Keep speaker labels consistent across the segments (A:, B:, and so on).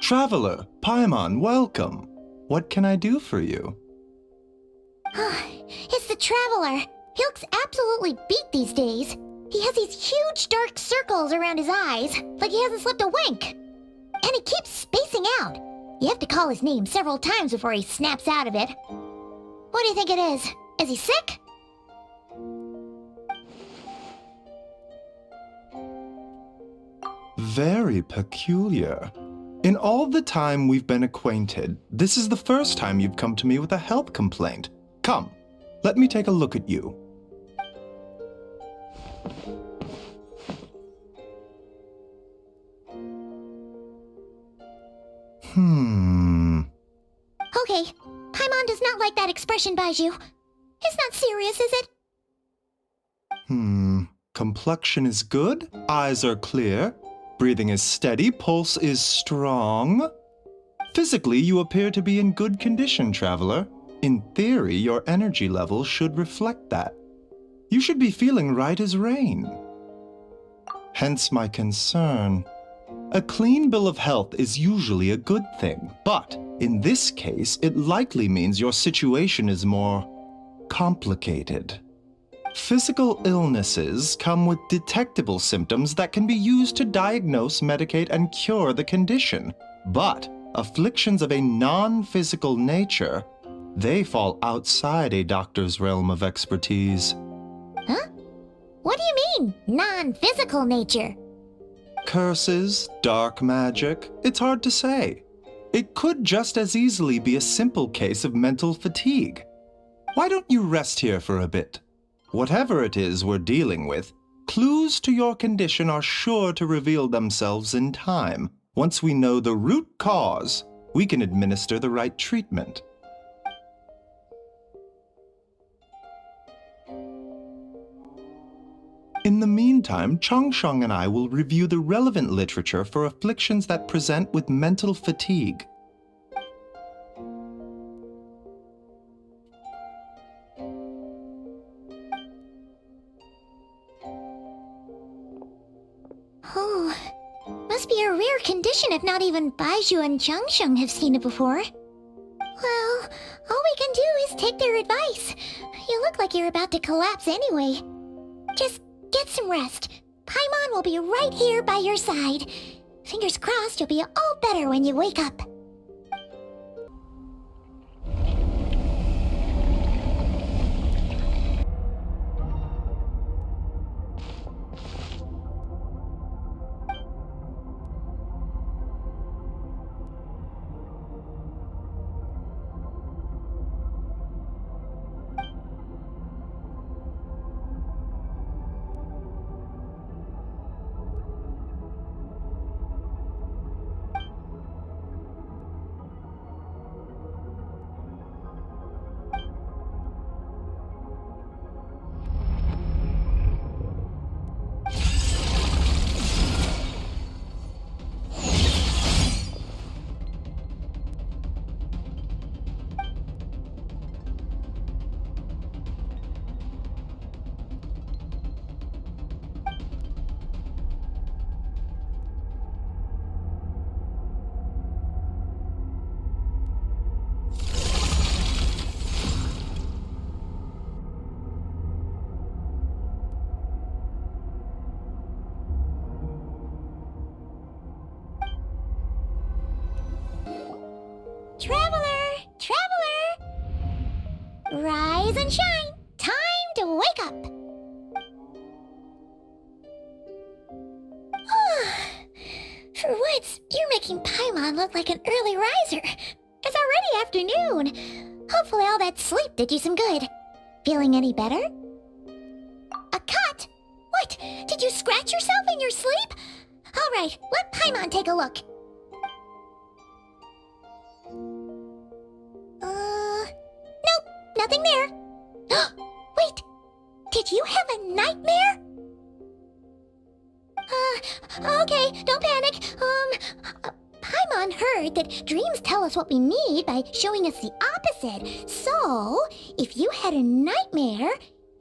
A: Traveler, Paimon, welcome. What can I do for you?
B: It's the Traveler. He looks absolutely beat these days. He has these huge dark circles around his eyes, like he hasn't slept a wink. And he keeps spacing out. You have to call his name several times before he snaps out of it. What do you think it is? Is he sick?
A: Very peculiar. In all the time we've been acquainted, this is the first time you've come to me with a health complaint. Come, let me take a look at you.
B: Okay, Paimon does not like that expression, Baiju. It's not serious, is it?
A: Complexion is good, eyes are clear, breathing is steady, pulse is strong. Physically, you appear to be in good condition, Traveler. In theory, your energy level should reflect that. You should be feeling right as rain. Hence my concern. A clean bill of health is usually a good thing, but in this case, it likely means your situation is more complicated. Physical illnesses come with detectable symptoms that can be used to diagnose, medicate, and cure the condition. But afflictions of a non-physical nature, they fall outside a doctor's realm of expertise.
B: Huh? What do you mean, non-physical nature?
A: Curses, dark magic, it's hard to say. It could just as easily be a simple case of mental fatigue. Why don't you rest here for a bit? Whatever it is we're dealing with, clues to your condition are sure to reveal themselves in time. Once we know the root cause, we can administer the right treatment. In the meantime, Changsheng and I will review the relevant literature for afflictions that present with mental fatigue.
B: Oh, must be a rare condition if not even Baiju and Changsheng have seen it before. Well, all we can do is take their advice. You look like you're about to collapse anyway. Just get some rest. Paimon will be right here by your side. Fingers crossed you'll be all better when you wake up. Traveler! Traveler! Rise and shine! Time to wake up! For once, you're making Paimon look like an early riser. It's already afternoon. Hopefully all that sleep did you some good. Feeling any better? A cut? What? Did you scratch yourself in your sleep? All right, let Paimon take a look. Nope, nothing there. Wait, did you have a nightmare? Okay, don't panic. Paimon heard that dreams tell us what we need by showing us the opposite. So, if you had a nightmare,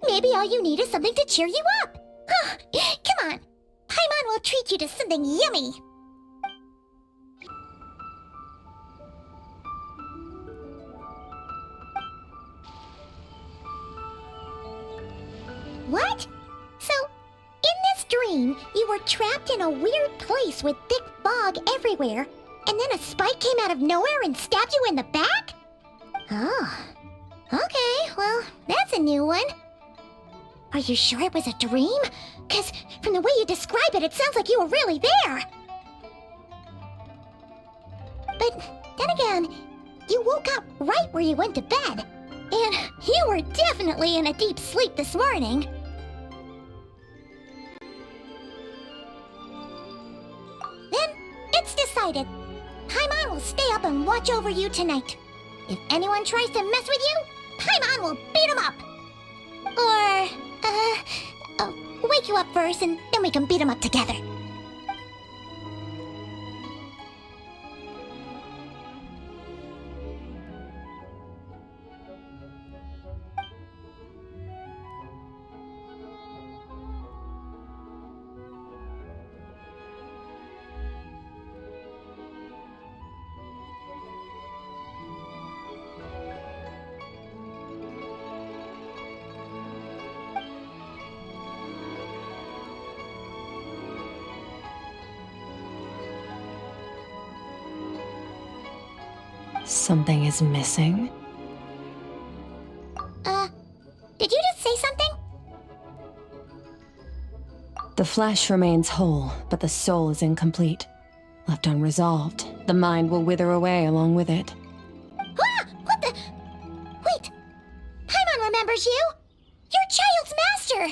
B: maybe all you need is something to cheer you up. Come on, Paimon will treat you to something yummy. What? So, in this dream, you were trapped in a weird place with thick fog everywhere, and then a spike came out of nowhere and stabbed you in the back? Oh. Okay, well, that's a new one. Are you sure it was a dream? 'Cause from the way you describe it, it sounds like you were really there. But then again, you woke up right where you went to bed. And you were definitely in a deep sleep this morning. Then, it's decided. Paimon will stay up and watch over you tonight. If anyone tries to mess with you, Paimon will beat him up. Or, wake you up first and then we can beat him up together.
C: Something is missing?
B: Did you just say something?
C: The flesh remains whole, but the soul is incomplete. Left unresolved, the mind will wither away along with it.
B: Ah! What the? Wait! Paimon remembers you! Your child's master!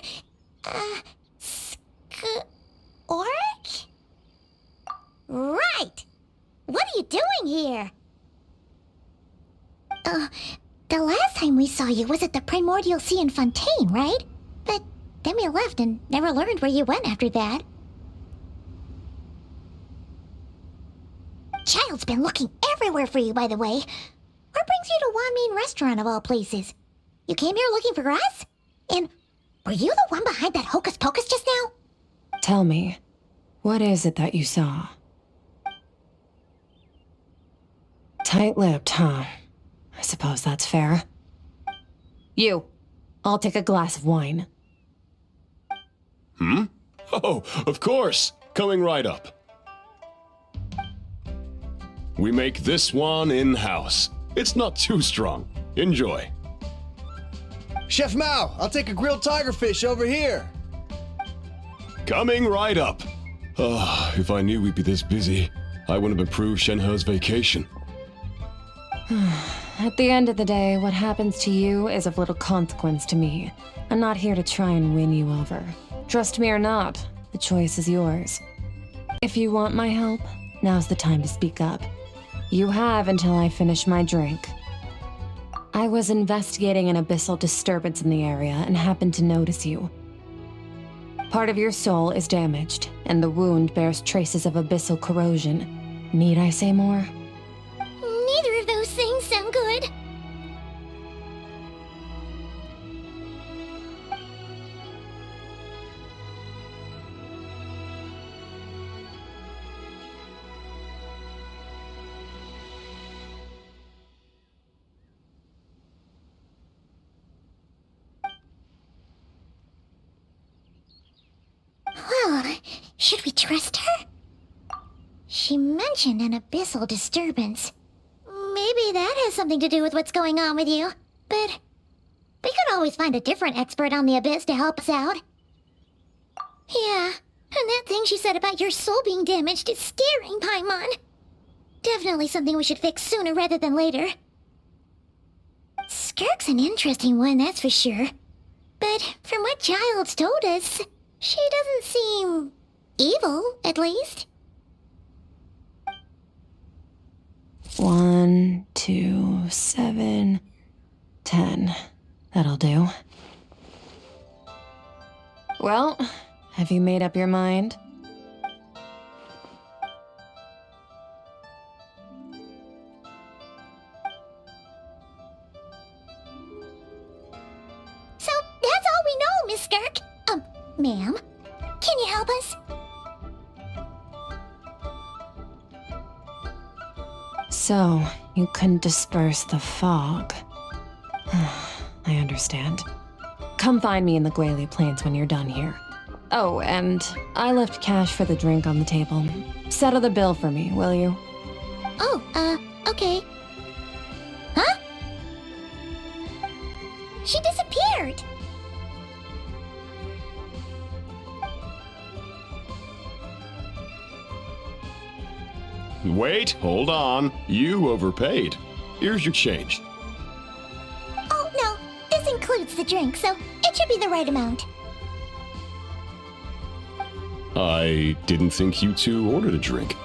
B: Orc? Right! What are you doing here? The last time we saw you was at the Primordial Sea in Fontaine, right? But then we left and never learned where you went after that. Child's been looking everywhere for you, by the way. What brings you to Wanmean Restaurant of all places? You came here looking for us? And were you the one behind that hocus pocus just now?
C: Tell me, what is it that you saw? Tight-lipped, huh? I suppose that's fair. You, I'll take a glass of wine.
D: Oh, of course. Coming right up. We make this one in-house. It's not too strong. Enjoy.
E: Chef Mao, I'll take a grilled tigerfish over here.
D: Coming right up. If I knew we'd be this busy, I wouldn't have approved Shenhe's vacation.
C: At the end of the day, what happens to you is of little consequence to me. I'm not here to try and win you over. Trust me or not, the choice is yours. If you want my help, now's the time to speak up. You have until I finish my drink. I was investigating an abyssal disturbance in the area and happened to notice you. Part of your soul is damaged, and the wound bears traces of abyssal corrosion. Need I say more?
B: Neither of those things sound good. Well, should we trust her? She mentioned an abyssal disturbance. Maybe that has something to do with what's going on with you. But we could always find a different expert on the abyss to help us out. Yeah, and that thing she said about your soul being damaged is scaring, Paimon. Definitely something we should fix sooner rather than later. Skirk's an interesting one, that's for sure. But from what Childs told us, she doesn't seem evil, at least.
C: 1, 2, 7, 10. That'll do. Well, have you made up your mind?
B: So, that's all we know, Miss Skirk. Ma'am, can you help us?
C: So, you can disperse the fog. I understand. Come find me in the Guili Plains when you're done here. Oh, and I left cash for the drink on the table. Settle the bill for me, will you?
B: Oh, okay. Huh? She disappeared!
D: Wait, hold on. You overpaid. Here's your change.
B: Oh, no. This includes the drink, so it should be the right amount.
D: I didn't think you two ordered a drink.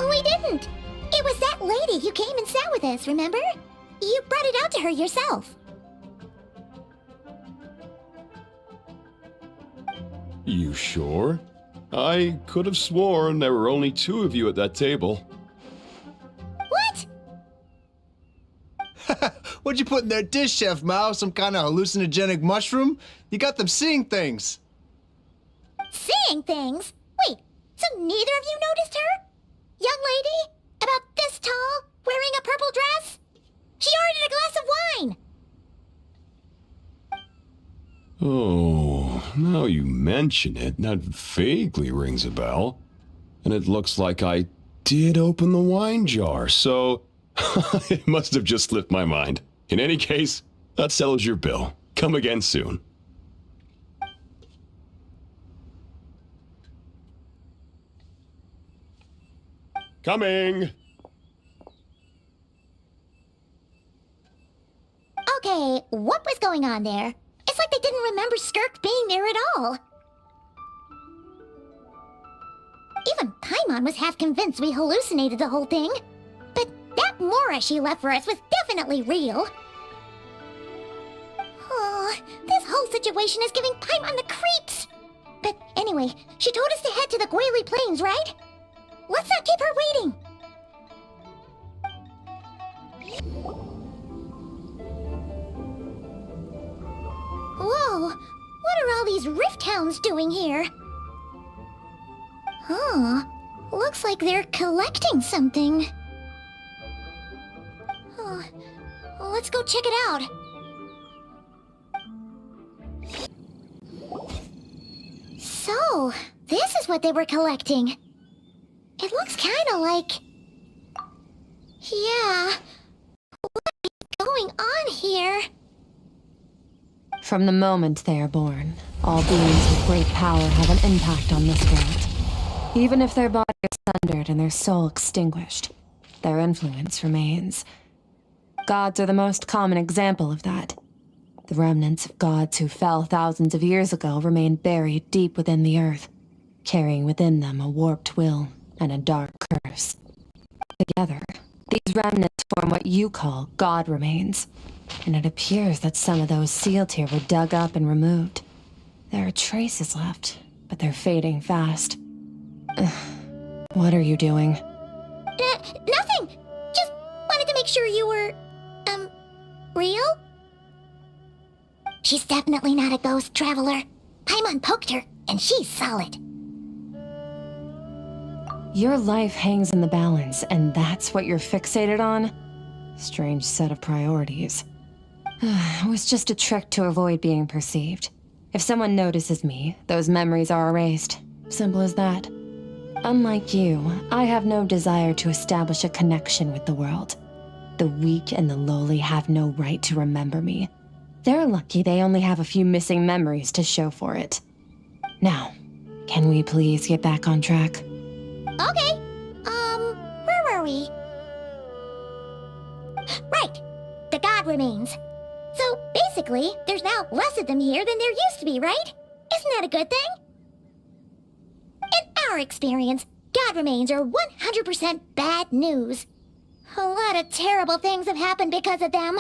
B: We didn't. It was that lady who came and sat with us, remember? You brought it out to her yourself.
D: You sure? I could have sworn there were only 2 of you at that table.
B: What?
E: What'd you put in their dish, Chef Mao? Some kind of hallucinogenic mushroom? You got them seeing things.
B: Seeing things? Wait, so neither of you noticed her? Young lady? About this tall? Wearing a purple dress? She ordered a glass of wine!
D: Oh, now you mention it, that vaguely rings a bell. And it looks like I did open the wine jar, so it must have just slipped my mind. In any case, that settles your bill. Come again soon. Coming!
B: Okay, what was going on there? It's like they didn't remember Skirk being there at all. Even Paimon was half convinced we hallucinated the whole thing. But that Mora she left for us was definitely real. Oh, this whole situation is giving Paimon the creeps. But anyway, she told us to head to the Guili Plains, right? Let's not keep her waiting. Whoa, what are all these rift hounds doing here? Huh, looks like they're collecting something. Oh, let's go check it out. So, this is what they were collecting. It looks kinda like... Yeah, what is going on here?
C: From the moment they are born, all beings with great power have an impact on this world. Even if their body is sundered and their soul extinguished, their influence remains. Gods are the most common example of that. The remnants of gods who fell thousands of years ago remain buried deep within the earth, carrying within them a warped will and a dark curse. Together, these remnants form what you call god remains, and it appears that some of those sealed here were dug up and removed. There are traces left, but they're fading fast. What are you doing?
B: Nothing! Just wanted to make sure you were, real? She's definitely not a ghost traveler. Paimon poked her, and she's solid.
C: Your life hangs in the balance, and that's what you're fixated on? Strange set of priorities. It was just a trick to avoid being perceived. If someone notices me, those memories are erased. Simple as that. Unlike you, I have no desire to establish a connection with the world. The weak and the lowly have no right to remember me. They're lucky they only have a few missing memories to show for it. Now, can we please get back on track?
B: Okay, where were we? Right, the god remains. So, basically, there's now less of them here than there used to be, right? Isn't that a good thing? In our experience, god remains are 100% bad news. A lot of terrible things have happened because of them.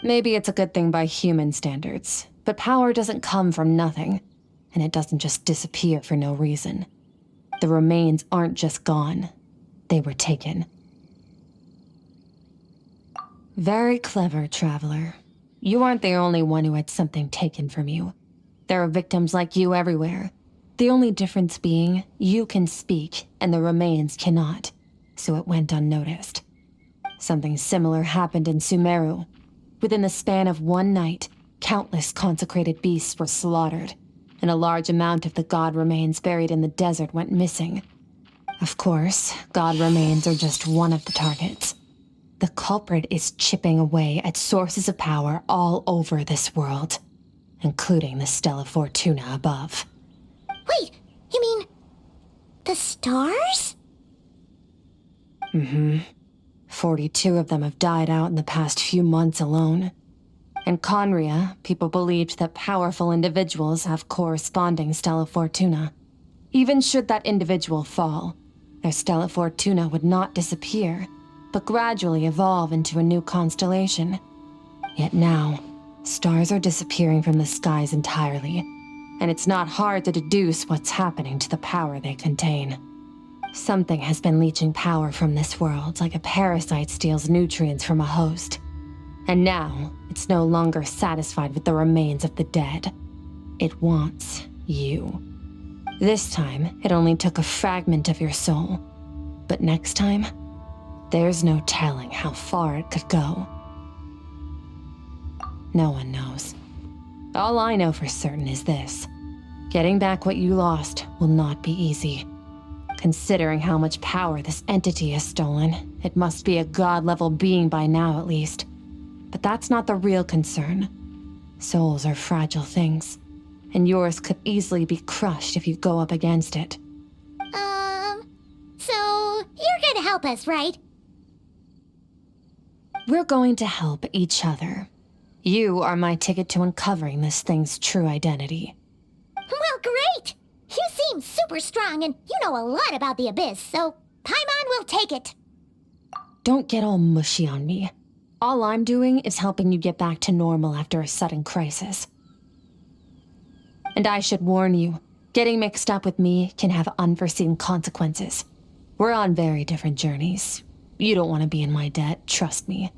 C: Maybe it's a good thing by human standards, but power doesn't come from nothing, and it doesn't just disappear for no reason. The remains aren't just gone, they were taken. Very clever, traveler. You aren't the only one who had something taken from you. There are victims like you everywhere. The only difference being, you can speak, and the remains cannot, so it went unnoticed. Something similar happened in Sumeru. Within the span of one night, countless consecrated beasts were slaughtered, and a large amount of the god remains buried in the desert went missing. Of course, god remains are just one of the targets. The culprit is chipping away at sources of power all over this world, including the Stella Fortuna above.
B: Wait, you mean the stars?
C: 42 of them have died out in the past few months alone. In Conria, people believed that powerful individuals have corresponding Stella Fortuna. Even should that individual fall, their Stella Fortuna would not disappear, but gradually evolve into a new constellation. Yet now, stars are disappearing from the skies entirely, and it's not hard to deduce what's happening to the power they contain. Something has been leeching power from this world like a parasite steals nutrients from a host. And now, it's no longer satisfied with the remains of the dead. It wants you. This time, it only took a fragment of your soul. But next time, there's no telling how far it could go. No one knows. All I know for certain is this. Getting back what you lost will not be easy. Considering how much power this entity has stolen, it must be a god-level being by now at least. But that's not the real concern. Souls are fragile things, and yours could easily be crushed if you go up against it.
B: So you're gonna help us, right?
C: We're going to help each other. You are my ticket to uncovering this thing's true identity.
B: Well, great! You seem super strong, and you know a lot about the Abyss, so Paimon will take it.
C: Don't get all mushy on me. All I'm doing is helping you get back to normal after a sudden crisis. And I should warn you, getting mixed up with me can have unforeseen consequences. We're on very different journeys. You don't want to be in my debt, trust me.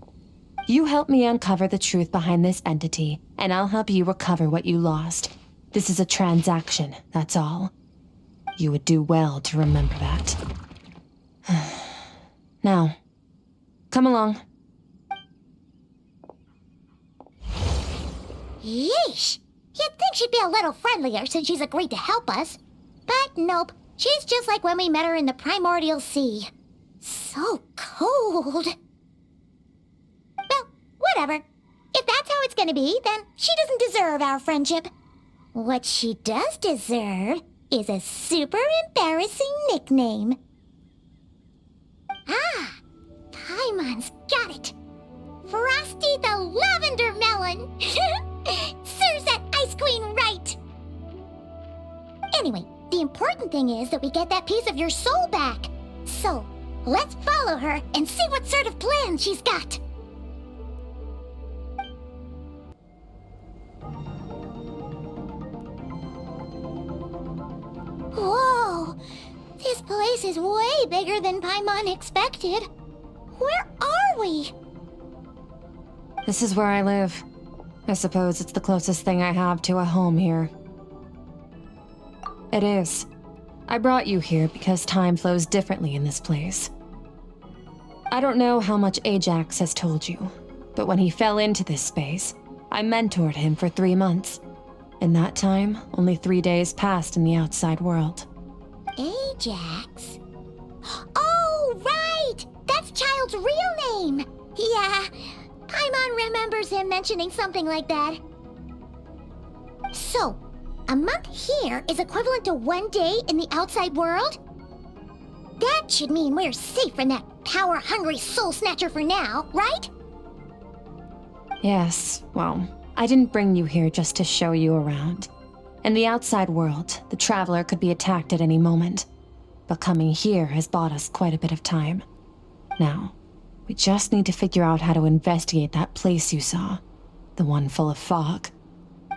C: You help me uncover the truth behind this entity, and I'll help you recover what you lost. This is a transaction, that's all. You would do well to remember that. Now, come along.
B: Yeesh! You'd think she'd be a little friendlier since she's agreed to help us. But nope, she's just like when we met her in the Primordial Sea. So cold. Well, whatever. If that's how it's gonna be, then she doesn't deserve our friendship. What she does deserve is a super embarrassing nickname. Ah, Paimon's got it. Frosty the Lavender Melon. Serves that ice queen right. Anyway, the important thing is that we get that piece of your soul back. So, let's follow her and see what sort of plan she's got. Whoa! This place is way bigger than Paimon expected. Where are we?
C: This is where I live. I suppose it's the closest thing I have to a home here. It is. I brought you here because time flows differently in this place. I don't know how much Ajax has told you, but when he fell into this space, I mentored him for 3 months. In that time, only 3 days passed in the outside world.
B: Ajax? Oh, right! That's Child's real name! Yeah, Paimon remembers him mentioning something like that. So, a month here is equivalent to 1 day in the outside world? That should mean we're safe from that power-hungry soul snatcher for now, right?
C: Yes, well, I didn't bring you here just to show you around. In the outside world, the Traveler could be attacked at any moment. But coming here has bought us quite a bit of time. Now, we just need to figure out how to investigate that place you saw. The one full of fog.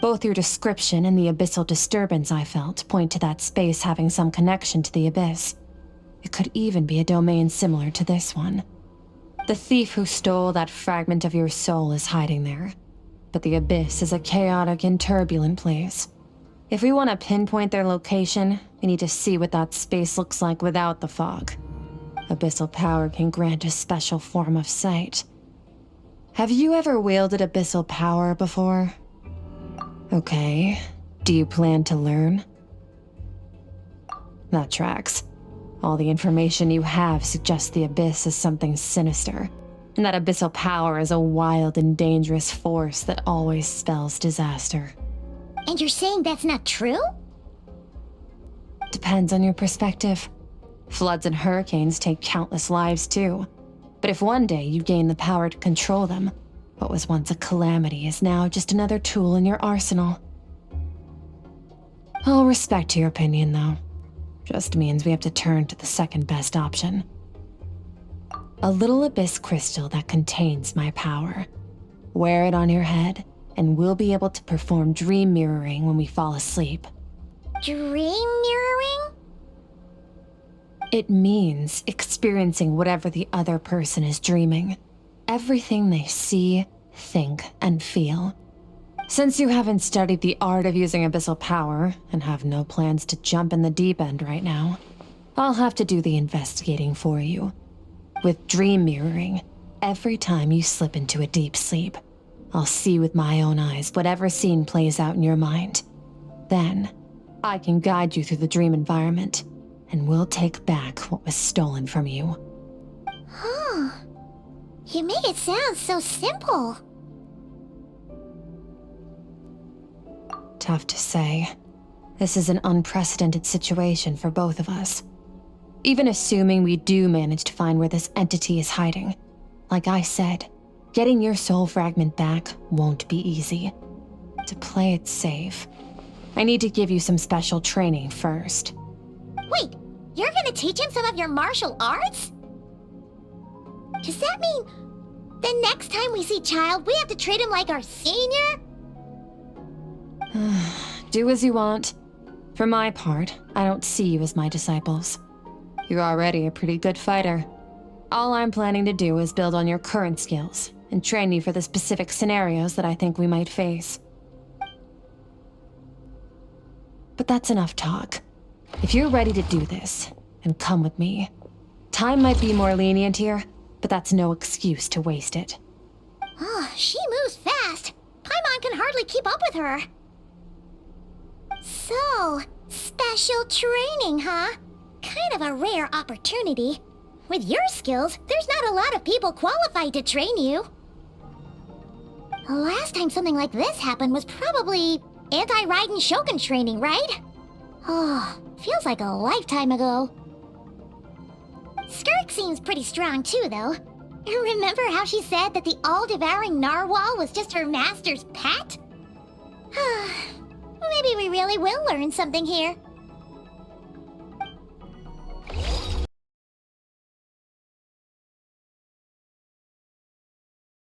C: Both your description and the abyssal disturbance I felt point to that space having some connection to the Abyss. It could even be a domain similar to this one. The thief who stole that fragment of your soul is hiding there. But the Abyss is a chaotic and turbulent place. If we want to pinpoint their location, we need to see what that space looks like without the fog. Abyssal power can grant a special form of sight. Have you ever wielded abyssal power before? Okay. Do you plan to learn? That tracks. All the information you have suggests the Abyss is something sinister, and that abyssal power is a wild and dangerous force that always spells disaster.
B: And you're saying that's not true?
C: Depends on your perspective. Floods and hurricanes take countless lives too. But if one day you gain the power to control them, what was once a calamity is now just another tool in your arsenal. I'll respect your opinion, though. Just means we have to turn to the second best option. A little abyss crystal that contains my power. Wear it on your head, and we'll be able to perform dream mirroring when we fall asleep.
B: Dream mirroring?
C: It means experiencing whatever the other person is dreaming. Everything they see, think, and feel. Since you haven't studied the art of using abyssal power, and have no plans to jump in the deep end right now, I'll have to do the investigating for you. With dream mirroring, every time you slip into a deep sleep, I'll see with my own eyes whatever scene plays out in your mind. Then, I can guide you through the dream environment, and we'll take back what was stolen from you.
B: Huh. You make it sound so simple.
C: Tough to say. This is an unprecedented situation for both of us. Even assuming we do manage to find where this entity is hiding, like I said, getting your soul fragment back won't be easy. To play it safe, I need to give you some special training first.
B: Wait, you're gonna teach him some of your martial arts? Does that mean the next time we see Child, we have to treat him like our senior?
C: Do as you want. For my part, I don't see you as my disciples. You're already a pretty good fighter. All I'm planning to do is build on your current skills and train you for the specific scenarios that I think we might face. But that's enough talk. If you're ready to do this, then come with me. Time might be more lenient here, but that's no excuse to waste it.
B: Oh, she moves fast. Paimon can hardly keep up with her. So, special training, huh? Kind of a rare opportunity. With your skills, there's not a lot of people qualified to train you. The last time something like this happened was probably anti-Raiden Shogun training, right? Oh, feels like a lifetime ago. Skirk seems pretty strong too, though. Remember how she said that the all-devouring narwhal was just her master's pet? Maybe we really will learn something here.